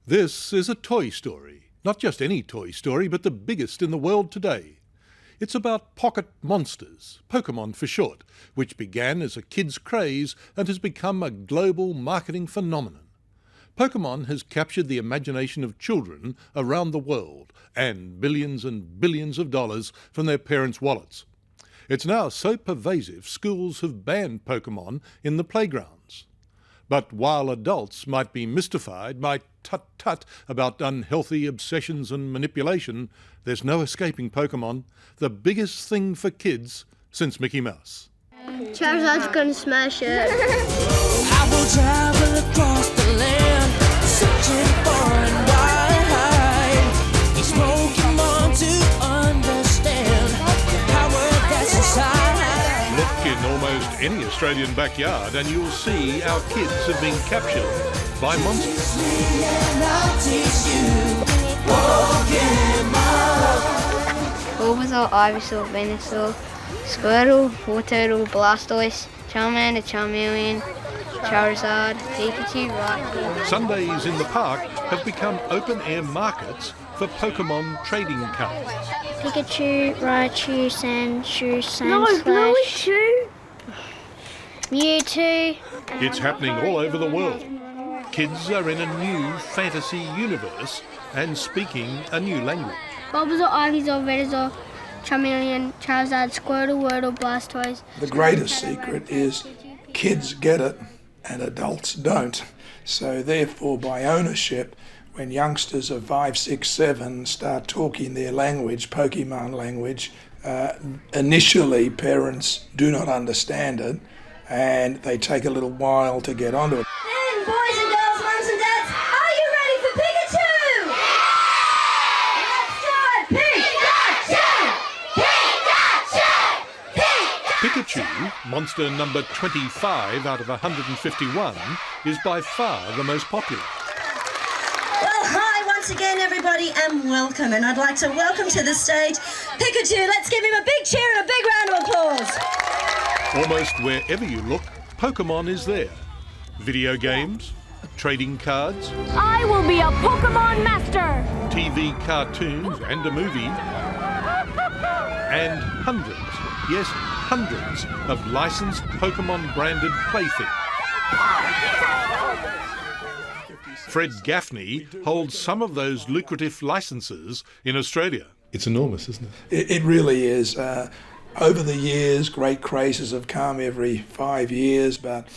This is a toy story. Not just any toy story, but the biggest in the world today. It's about pocket monsters, Pokémon for short, which began as a kid's craze and has become a global marketing phenomenon. Pokémon has captured the imagination of children around the world and billions of dollars from their parents' wallets. It's now so pervasive schools have banned Pokémon in the playgrounds. But while adults might be mystified by tut-tut about unhealthy obsessions and manipulation, there's no escaping Pokémon, the biggest thing for kids since Mickey Mouse. Charizard's gonna smash it. I will travel across the land, searching for and wide. Each Pokémon to understand the power that's inside. Look in almost any Australian backyard and you'll see our kids have been captured by monsters. I'll teach you Pokémon. Bulbasaur, Ivysaur, Venusaur, Squirtle, Wartortle, Blastoise, Charmander, Charmeleon, Charizard, Pikachu, Raichu. Sundays in the park have become open-air markets for Pokémon trading cards. Pikachu, Raichu, Sandshrew, Sandslash, Mewtwo. It's happening all over the world. Kids are in a new fantasy universe and speaking a new language. Bulbasaur, Ivysaur, Venusaur, Charmeleon, Charizard, Squirtle, Wordle, Blastoise. The greatest secret is kids get it and adults don't. So therefore, by ownership, when youngsters of 5, 6, 7 start talking their language, Pokemon language, initially parents do not understand it and they take a little while to get onto it. Then, boys and girls, mums and dads, are you ready for Pikachu? Let's do it! Pikachu, monster number 25 out of 151, is by far the most popular. Well, hi once again, everybody, and welcome. And I'd like to welcome to the stage Pikachu. Let's give him a big cheer and a big round of applause. Almost wherever you look, Pokémon is there. Video games, trading cards, I will be a Pokémon master! TV cartoons and a movie, and hundreds, yes, hundreds of licensed Pokémon-branded playthings. Fred Gaffney holds some of those lucrative licenses in Australia. It's enormous, isn't it? It really is. Over the years, great crazes have come every 5 years, but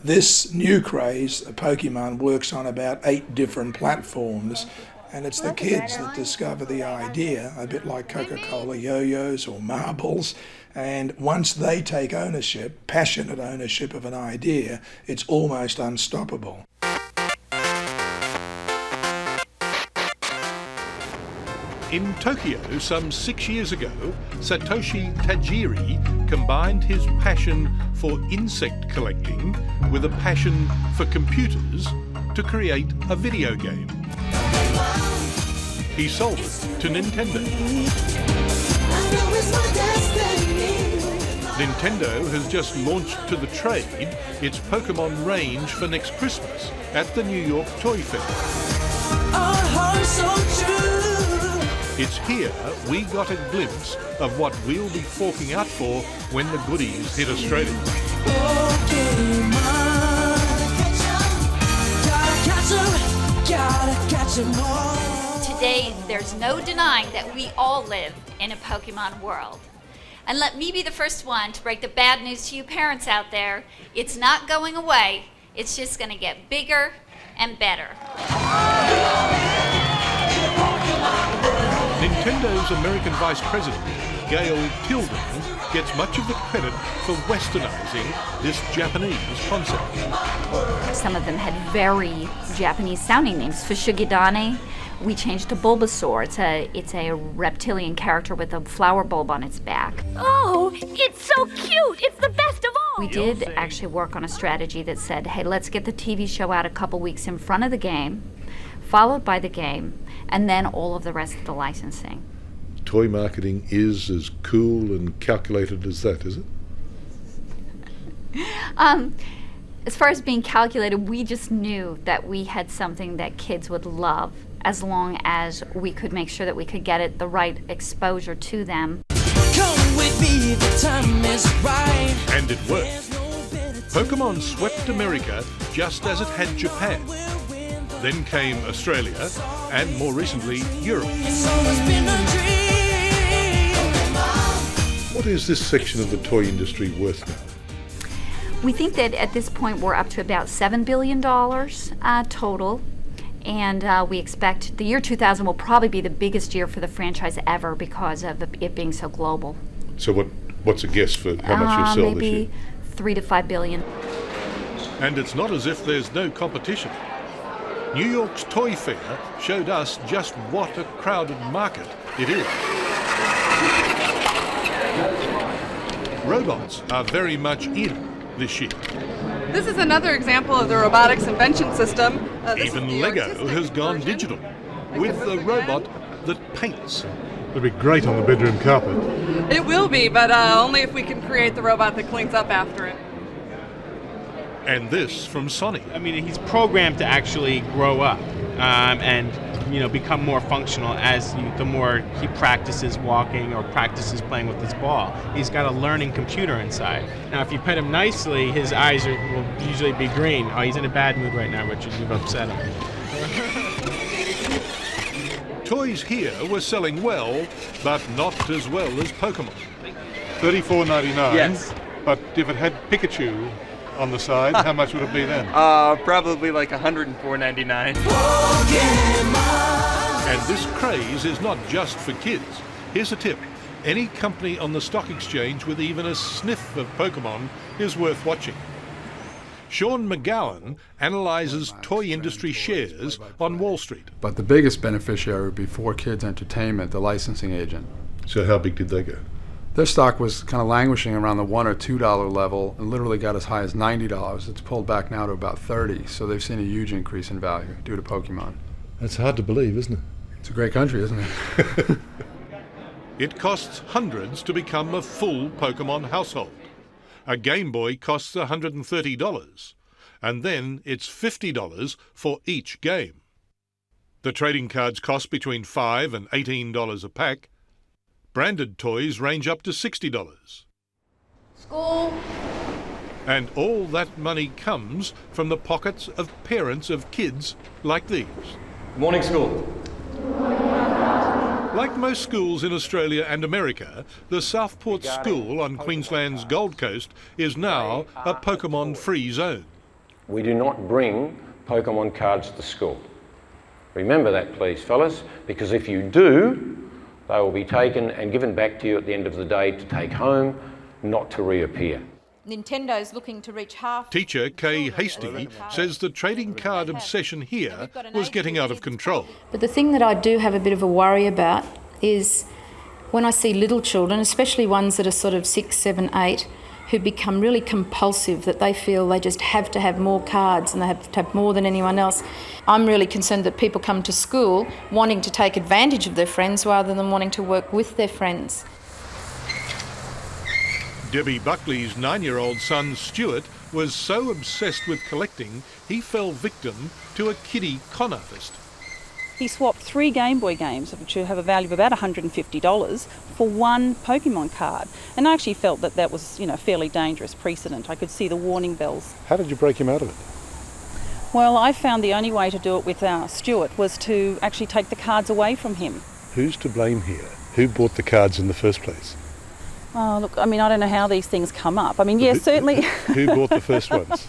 this new craze, Pokemon, works on about 8 different platforms, and it's the kids that discover the idea, a bit like Coca-Cola yo-yos or marbles, and once they take ownership, passionate ownership of an idea, it's almost unstoppable. In Tokyo, some 6 years ago, Satoshi Tajiri combined his passion for insect collecting with a passion for computers to create a video game. He sold it to Nintendo. Nintendo has just launched to the trade its Pokémon range for next Christmas at the New York Toy Fair. Our hearts so true. It's here we got a glimpse of what we'll be forking out for when the goodies hit Australia. Pokémon. Gotta catch 'em all. Today, there's no denying that we all live in a Pokemon world. And let me be the first one to break the bad news to you parents out there. It's not going away. It's just going to get bigger and better. Nintendo's American Vice President, Gail Tilden, gets much of the credit for westernizing this Japanese concept. Some of them had very Japanese-sounding names. For Shugidane, we changed to Bulbasaur. It's a reptilian character with a flower bulb on its back. Oh, it's so cute! It's the best of all! We did actually work on a strategy that said, hey, let's get the TV show out a couple weeks in front of the game, followed by the game, and then all of the rest of the licensing. Toy marketing is as cool and calculated as that, is it? As far as being calculated, we just knew that we had something that kids would love as long as we could make sure that we could get it the right exposure to them. Come with me, the time is right. And it worked. Pokémon swept America just as it had Japan. Then came Australia, and more recently, Europe. It's always been a dream. What is this section of the toy industry worth now? We think that at this point we're up to about $7 billion total, and we expect the year 2000 will probably be the biggest year for the franchise ever because of it being so global. So what's a guess for how much you'll sell this year? Maybe 3 to 5 billion. And it's not as if there's no competition. New York's Toy Fair showed us just what a crowded market it is. Robots are very much in this year. This is another example of the robotics invention system. Even Lego has gone digital with a robot that paints. It'll be great on the bedroom carpet. It will be, but only if we can create the robot that cleans up after it. And this from Sonny. I mean, he's programmed to actually grow up and become more functional the more he practices walking or practices playing with his ball. He's got a learning computer inside. Now, if you pet him nicely, his eyes will usually be green. Oh, he's in a bad mood right now, Richard. You've upset him. Toys here were selling well, but not as well as Pokémon. $34.99. Yes. But if it had Pikachu on the side, how much would it be then? Probably like $104.99. And this craze is not just for kids. Here's a tip. Any company on the stock exchange with even a sniff of Pokémon is worth watching. Sean McGowan analyses toy industry shares on Wall Street. But the biggest beneficiary would be 4Kids Entertainment, the licensing agent. So how big did they go? Their stock was kind of languishing around the $1 or $2 level and literally got as high as $90. It's pulled back now to about $30, so they've seen a huge increase in value due to Pokemon. That's hard to believe, isn't it? It's a great country, isn't it? It costs hundreds to become a full Pokemon household. A Game Boy costs $130, and then it's $50 for each game. The trading cards cost between $5 and $18 a pack. Branded toys range up to $60. School. And all that money comes from the pockets of parents of kids like these. Morning, school. Like most schools in Australia and America, the Southport School on Queensland's Gold Coast is now a Pokemon-free zone. We do not bring Pokemon cards to school. Remember that, please, fellas, because if you do, they will be taken and given back to you at the end of the day to take home, not to reappear. Nintendo's looking to reach half. Teacher Kay Hasty says the trading card obsession here was getting out of control. But the thing that I do have a bit of a worry about is when I see little children, especially ones that are sort of 6, 7, 8, who become really compulsive, that they feel they just have to have more cards and they have to have more than anyone else. I'm really concerned that people come to school wanting to take advantage of their friends rather than wanting to work with their friends. Debbie Buckley's 9-year-old son Stuart was so obsessed with collecting he fell victim to a kiddie con artist. He swapped 3 Game Boy games, which have a value of about $150, for 1 Pokemon card. And I actually felt that was, fairly dangerous precedent. I could see the warning bells. How did you break him out of it? Well, I found the only way to do it with Stuart was to actually take the cards away from him. Who's to blame here? Who bought the cards in the first place? Oh, look, I don't know how these things come up. Yes, certainly. Who bought the first ones?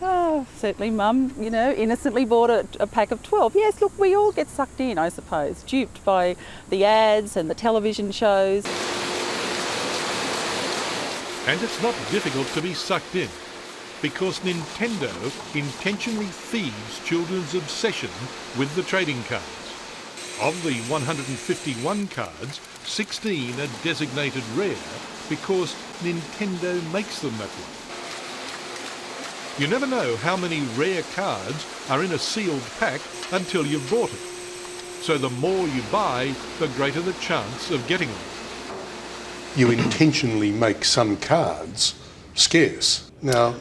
Oh, certainly Mum, innocently bought a pack of 12. Yes, look, we all get sucked in, I suppose, duped by the ads and the television shows. And it's not difficult to be sucked in, because Nintendo intentionally feeds children's obsession with the trading cards. Of the 151 cards, 16 are designated rare because Nintendo makes them that way. You never know how many rare cards are in a sealed pack until you've bought it. So the more you buy, the greater the chance of getting them. You intentionally make some cards scarce. Now,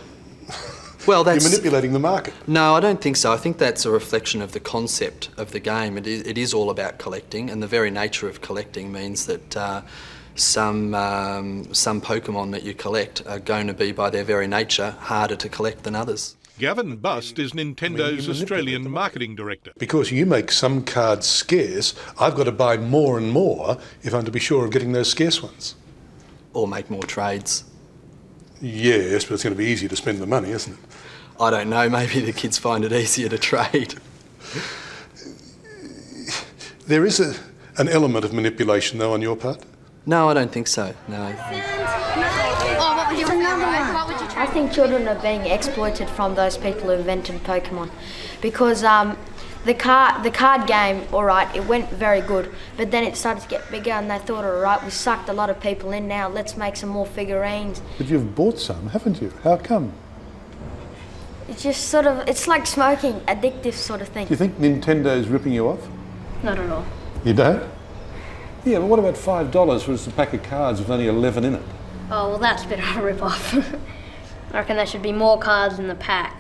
Well, that's... You're manipulating the market. No, I don't think so. I think that's a reflection of the concept of the game. It is all about collecting, and the very nature of collecting means that some Pokemon that you collect are going to be, by their very nature, harder to collect than others. Gavin Bust is Nintendo's Australian marketing director. Because you make some cards scarce, I've got to buy more and more if I'm to be sure of getting those scarce ones. Or make more trades. Yes, but it's going to be easier to spend the money, isn't it? I don't know, maybe the kids find it easier to trade. There is an element of manipulation, though, on your part? No, I don't think so, no. I think children are being exploited from those people who invented Pokemon, because the card game, all right, it went very good, but then it started to get bigger, and they thought, all right, we sucked a lot of people in now, let's make some more figurines. But you've bought some, haven't you? How come? It's just sort of, it's like smoking, addictive sort of thing. Do you think Nintendo's ripping you off? Not at all. You don't? Yeah, but what about $5 for just a pack of cards with only 11 in it? Oh, well, that's a bit of a rip-off. I reckon there should be more cards in the pack.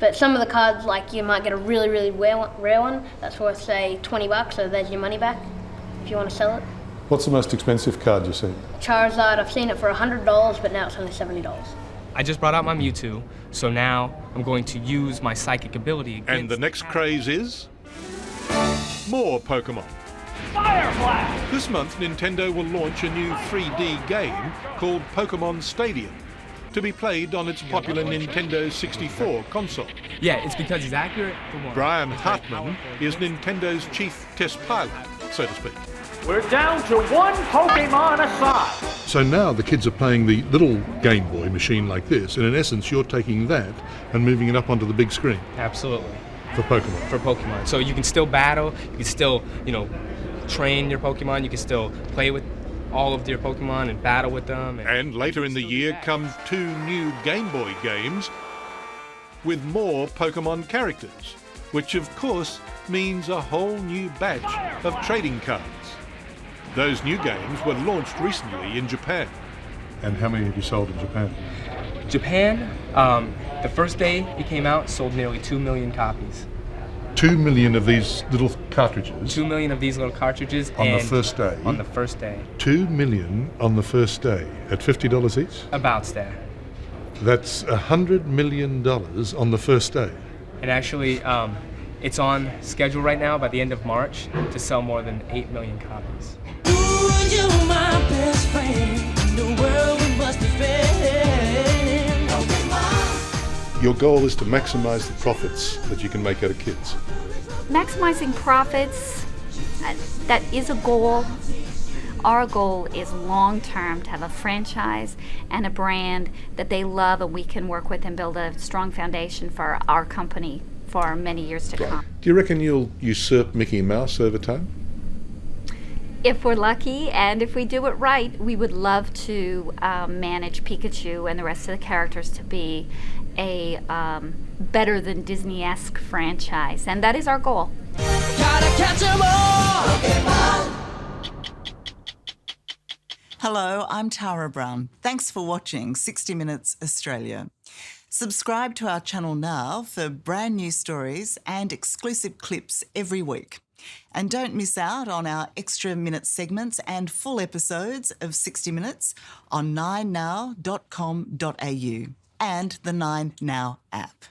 But some of the cards, like, you might get a really, really rare one that's worth, say, $20, so there's your money back if you want to sell it. What's the most expensive card you've seen? Charizard, I've seen it for $100, but now it's only $70. I just brought out my Mewtwo, so now I'm going to use my psychic ability against... And the next craze is... more Pokemon. Fire Blast! This month, Nintendo will launch a new 3D game called Pokémon Stadium, to be played on its popular Nintendo 64 console. Yeah, it's because he's accurate for one. Brian Hartman is Nintendo's chief test pilot, so to speak. We're down to one Pokemon aside. So now the kids are playing the little Game Boy machine like this, and in essence you're taking that and moving it up onto the big screen. Absolutely. For Pokemon. For Pokemon. So you can still battle, you can still, train your Pokemon, you can still play with all of your Pokemon and battle with them. And later in the year come 2 new Game Boy games with more Pokemon characters, which of course means a whole new batch of trading cards. Those new games were launched recently in Japan. And how many have you sold in Japan? Japan, the first day it came out, sold nearly 2 million copies. 2 million of these little cartridges? 2 million of these little cartridges. On the first day? On the first day. 2 million on the first day, at $50 each? About there. That's $100 million on the first day. And actually, it's on schedule right now by the end of March to sell more than 8 million copies. Ooh, you're my best friend. In the world we must defend. Your goal is to maximize the profits that you can make out of kids. Maximizing profits, that is a goal. Our goal is long-term to have a franchise and a brand that they love and we can work with and build a strong foundation for our company for many years to come. Do you reckon you'll usurp Mickey Mouse over time? If we're lucky and if we do it right, we would love to manage Pikachu and the rest of the characters to be a better than Disney-esque franchise, and that is our goal. Gotta catch 'em all! Pokemon! Hello, I'm Tara Brown. Thanks for watching 60 Minutes Australia. Subscribe to our channel now for brand new stories and exclusive clips every week. And don't miss out on our extra minute segments and full episodes of 60 Minutes on 9now.com.au and the 9Now app.